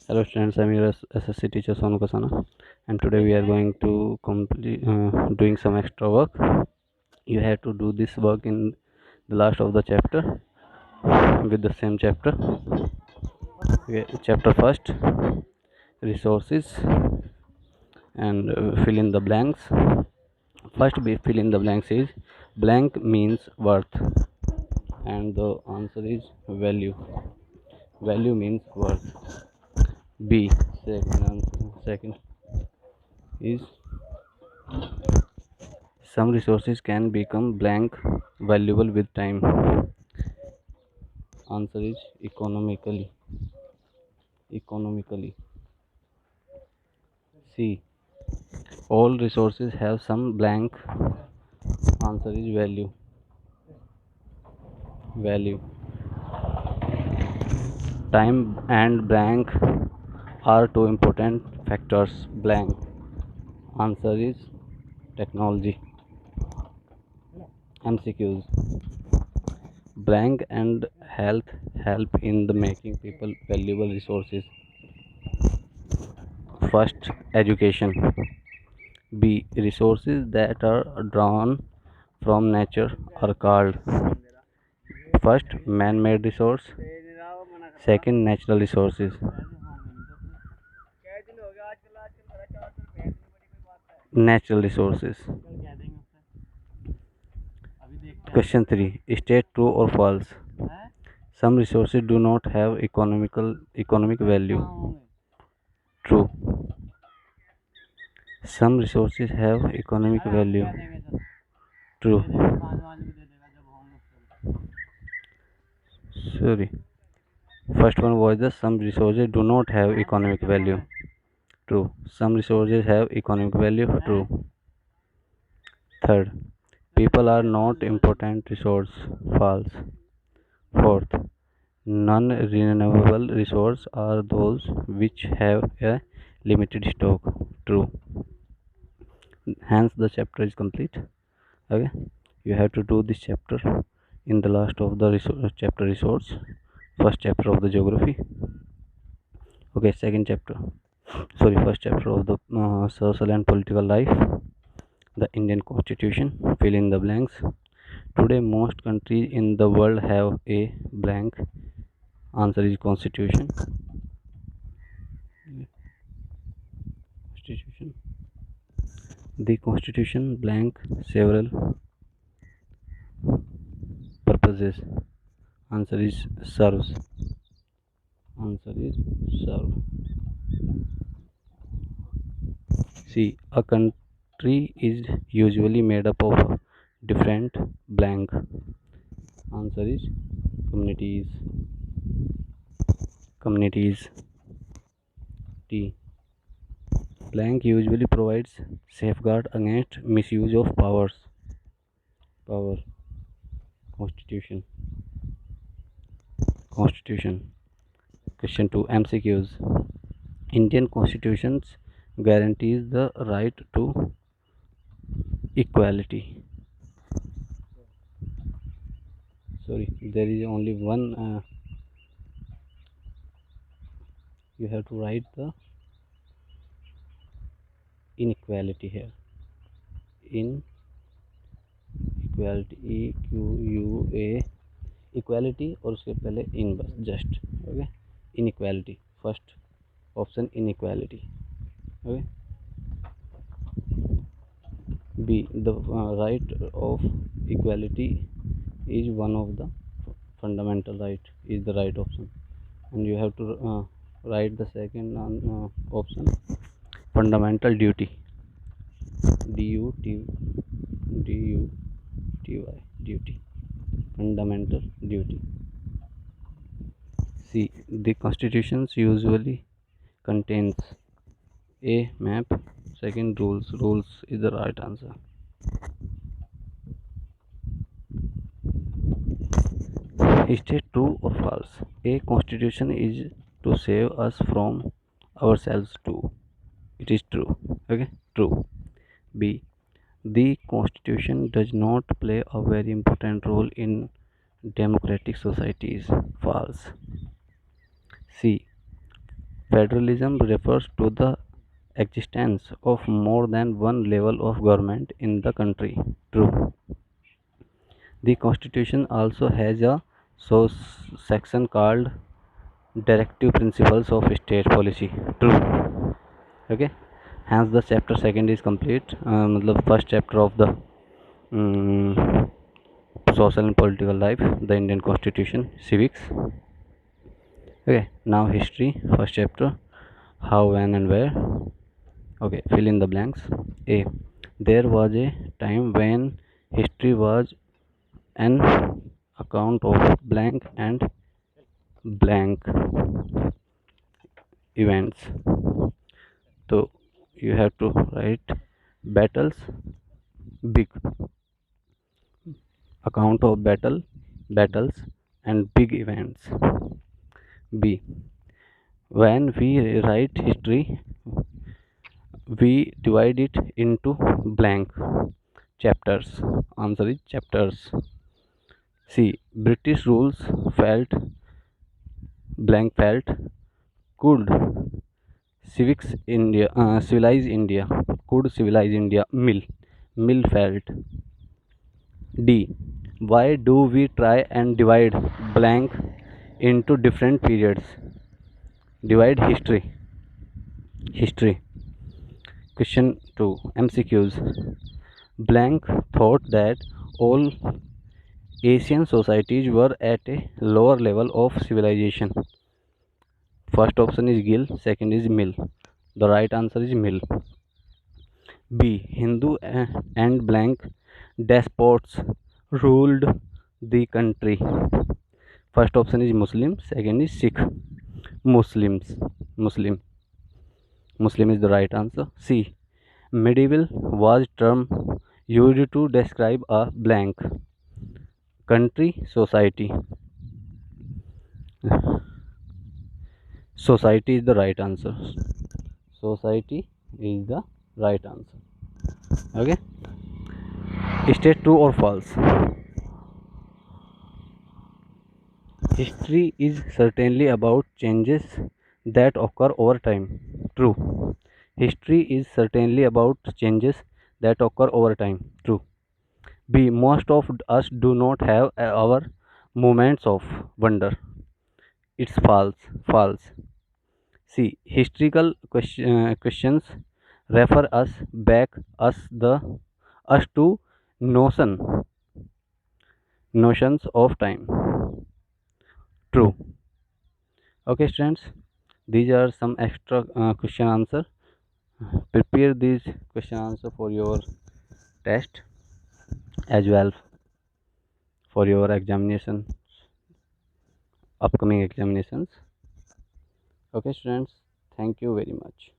Hello students, I'm your SSC teacher Sonu Kasana, and today we are going to complete doing some extra work. You have to do this work in the last of the chapter with the same chapter. Okay, chapter first, resources, and fill in the blanks. First, we fill in the blanks is blank means worth, and the answer is value. Value means worth. B. Second is some resources can become blank valuable with time. Answer is economically. Economically. C. All resources have some blank. Answer is value. Value. Time and blank are two important factors. Blank. Answer is technology. MCQs. Blank and health help in the making people valuable resources. First, education. B. Resources that are drawn from nature are called first man-made resource, second natural resources. Natural resources. Question 3. State true or false. Some resources do not have economic value. True. Some resources have economic value. True. Sorry. First one was the some resources do not have economic value. True. Some resources have economic value. True. Third, people are not important resource. False. Fourth, non-renewable resources are those which have a limited stock. True. Hence, the chapter is complete. Okay, you have to do this chapter in the last of the chapter resource. First chapter of the geography. Okay, second chapter. Sorry, first chapter of the social and political life. The Indian Constitution. Fill in the blanks. Today, most countries in the world have a blank. Answer is Constitution. Constitution. The Constitution blank several purposes. Answer is serves. Answer is serve. See, a country is usually made up of different blank. Answer is communities. Communities. T. Blank usually provides safeguard against misuse of powers. Power. Constitution. Constitution. Question 2. MCQs. Indian Constitutions guarantees the right to equality. Sorry, there is only one. You have to write the inequality here. Inequality. EQUA. Equality और उसके पहले इन बस just okay inequality first option inequality okay be the right of equality is one of the fundamental right is the right option and you have to write the second option fundamental duty D-U-T D-U-T-Y duty fundamental duty. C. The constitutions usually contains a map, second rules. Rules is the right answer. Is it true or false? A constitution is to save us from ourselves too. It is true. Okay, true. B. The constitution does not play a very important role in democratic societies. False. C. Federalism refers to the existence of more than one level of government in the country. True. The constitution also has a section called directive principles of state policy. True. Okay. Hence the chapter second is complete. The first chapter of the social and political life, the Indian constitution, civics. Okay, now history, first chapter, how, when, and where. Okay, fill in the blanks. A. There was a time when history was an account of blank and blank events. So you have to write battles, big account of battles, and big events. B. When we write history, we divide it into blank chapters. Answer is chapters. C. British rules felt felt could civilize India, could civilize India. Mill felt. D. Why do we try and divide blank into different periods? Divide history. Question 2. MCQs. Blank thought that all Asian societies were at a lower level of civilization. First option is Gill, second is Mill. The right answer is Mill. B. Hindu and blank despots ruled the country. First option is Muslim, second is Sikh. Muslim is the right answer. C. Medieval was term used to describe a blank country society. Society is the right answer. Society is the right answer. Okay. State true or false. History is certainly about changes that occur over time. True. History is certainly about changes that occur over time. True. B. Most of us do not have our moments of wonder. It's false. False. C. Historical questions refer us to notions of time. True. Okay, students. These are some extra question answer. Prepare these question answer for your test as well for your examination, upcoming examinations. Okay, students. Thank you very much.